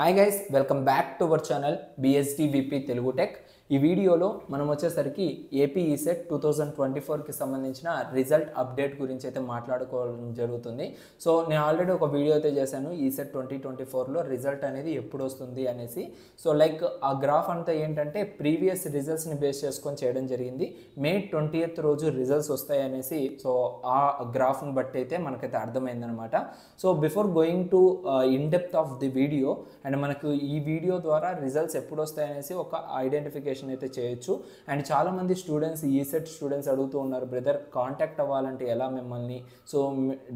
Hi guys, welcome back to our channel BSDVP Telugu tech. ఈ వీడియోలో మనం వచ్చేసరికి ఏపీ ఈసెట్ 2024కి సంబంధించిన రిజల్ట్ అప్డేట్ గురించి అయితే మాట్లాడుకోవడం జరుగుతుంది. సో నేను ఆల్రెడీ ఒక వీడియో అయితే చేశాను ఈసెట్ 2024లో రిజల్ట్ అనేది ఎప్పుడు వస్తుంది అనేసి. సో లైక్ ఆ గ్రాఫ్ అంతా ఏంటంటే ప్రీవియస్ రిజల్ట్స్ని బేస్ చేసుకొని చేయడం జరిగింది. మే 20th రోజు రిజల్ట్స్ వస్తాయి అనేసి. సో ఆ గ్రాఫ్ని బట్టి అయితే మనకైతే అర్థమైందనమాట. So before going to in depth of the video and మనకు ఈ వీడియో ద్వారా రిజల్ట్స్ ఎప్పుడు వస్తాయనేసి ఒక ఐడెంటిఫికేషన్ అయితే చేయొచ్చు. అండ్ చాలామంది స్టూడెంట్స్ ఈసెట్ స్టూడెంట్స్ అడుగుతూ ఉన్నారు, బ్రదర్ కాంటాక్ట్ అవ్వాలంటే ఎలా మిమ్మల్ని, సో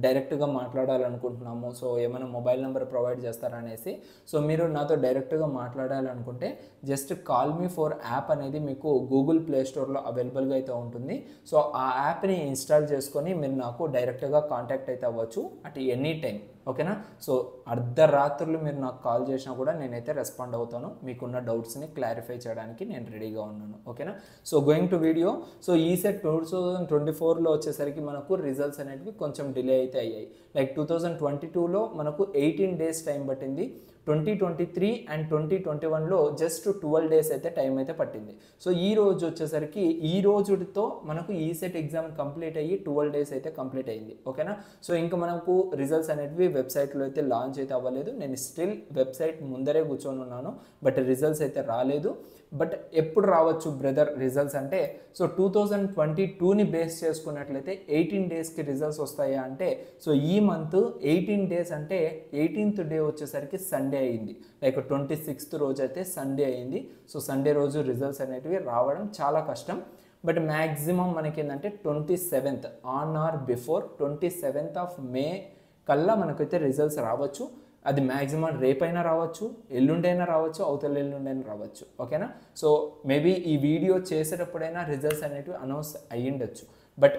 డైరెక్ట్గా మాట్లాడాలనుకుంటున్నాము, సో ఏమైనా మొబైల్ నెంబర్ ప్రొవైడ్ చేస్తారనేసి. సో మీరు నాతో డైరెక్ట్గా మాట్లాడాలనుకుంటే just call me for app అనేది మీకు గూగుల్ ప్లే స్టోర్లో అవైలబుల్గా అయితే ఉంటుంది. సో ఆ యాప్ని ఇన్స్టాల్ చేసుకొని మీరు నాకు డైరెక్ట్గా కాంటాక్ట్ అయితే అవ్వచ్చు అట్ ఎనీ టైం. ఓకేనా? సో అర్ధరాత్రులు మీరు నాకు కాల్ చేసినా కూడా నేనైతే రెస్పాండ్ అవుతాను. మీకున్న డౌట్స్ని క్లారిఫై చేయడానికి నేను రెడీగా ఉన్నాను. ఓకేనా? So going to video. So ECET 2024లో వచ్చేసరికి మనకు రిజల్ట్స్ అనేటివి కొంచెం డిలే అయితే అయ్యాయి. లైక్ 2022లో మనకు 18 days టైం పట్టింది. 2023 అండ్ 2021లో జస్ట్ 12 days అయితే టైం అయితే పట్టింది. సో ఈ రోజు వచ్చేసరికి ఈ రోజుతో మనకు ఈసెట్ ఎగ్జామ్ కంప్లీట్ అయ్యి 12 days అయితే కంప్లీట్ అయ్యింది. ఓకేనా? సో ఇంకా మనకు రిజల్ట్స్ అనేటివి వెబ్సైట్లో అయితే లాంచ్ అయితే అవ్వలేదు. నేను స్టిల్ వెబ్సైట్ ముందరే కూర్చొని ఉన్నాను, బట్ రిజల్ట్స్ అయితే రాలేదు. బట్ ఎప్పుడు రావచ్చు బ్రదర్ రిజల్ట్స్ అంటే, సో 2022ని బేస్ చేసుకున్నట్లయితే 18 daysకి రిజల్ట్స్ వస్తాయా అంటే, సో ఈ మంత్ 18 days అంటే 18th డే వచ్చేసరికి సండే అయింది. లైక్ 26th రోజు అయితే సండే అయింది. సో సండే రోజు రిజల్ట్స్ అనేటివి రావడం చాలా కష్టం. బట్ మ్యాక్సిమం మనకి ఏంటంటే 27th on are before 27th of May కల్లా మనకైతే రిజల్ట్స్ రావచ్చు. అది మ్యాక్సిమం రేపైనా రావచ్చు, ఎల్లుండైనా రావచ్చు, అవతల ఎల్లుండైనా రావచ్చు. ఓకేనా? సో మేబీ ఈ వీడియో చేసేటప్పుడైనా రిజల్ట్స్ అనేటివి అనౌన్స్ అయ్యిండొచ్చు. బట్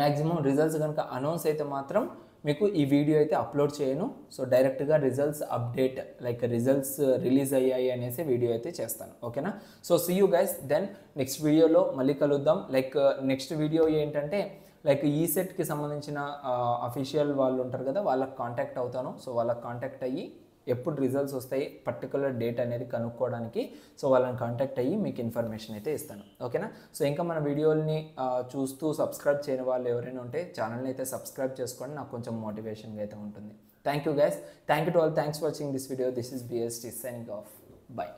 మ్యాక్సిమం రిజల్ట్స్ కనుక అనౌన్స్ అయితే మాత్రం మీకు ఈ వీడియో అయితే అప్లోడ్ చేయను. సో డైరెక్ట్గా results update like results release అయ్యాయి అనేసి వీడియో అయితే చేస్తాను. ఓకేనా? So see you guys then next వీడియోలో మళ్ళీ కలుద్దాం. లైక్ నెక్స్ట్ వీడియో ఏంటంటే లైక్ ఈసెట్కి సంబంధించిన అఫీషియల్ వాళ్ళు ఉంటారు కదా, వాళ్ళకి కాంటాక్ట్ అవుతాను. సో వాళ్ళకి కాంటాక్ట్ అయ్యి ఎప్పుడు రిజల్ట్స్ వస్తాయి పర్టికులర్ డేట్ అనేది కనుక్కోవడానికి సో వాళ్ళని కాంటాక్ట్ అయ్యి మీకు ఇన్ఫర్మేషన్ అయితే ఇస్తాను. ఓకేనా? సో ఇంకా మన వీడియోల్ని చూస్తూ సబ్స్క్రైబ్ చేయని వాళ్ళు ఎవరైనా ఉంటే ఛానల్ని అయితే సబ్స్క్రైబ్ చేసుకోండి, నాకు కొంచెం మోటివేషన్గా అయితే ఉంటుంది. Thank you guys, thank you to all, thanks for watching this video. This is BST signing off. By.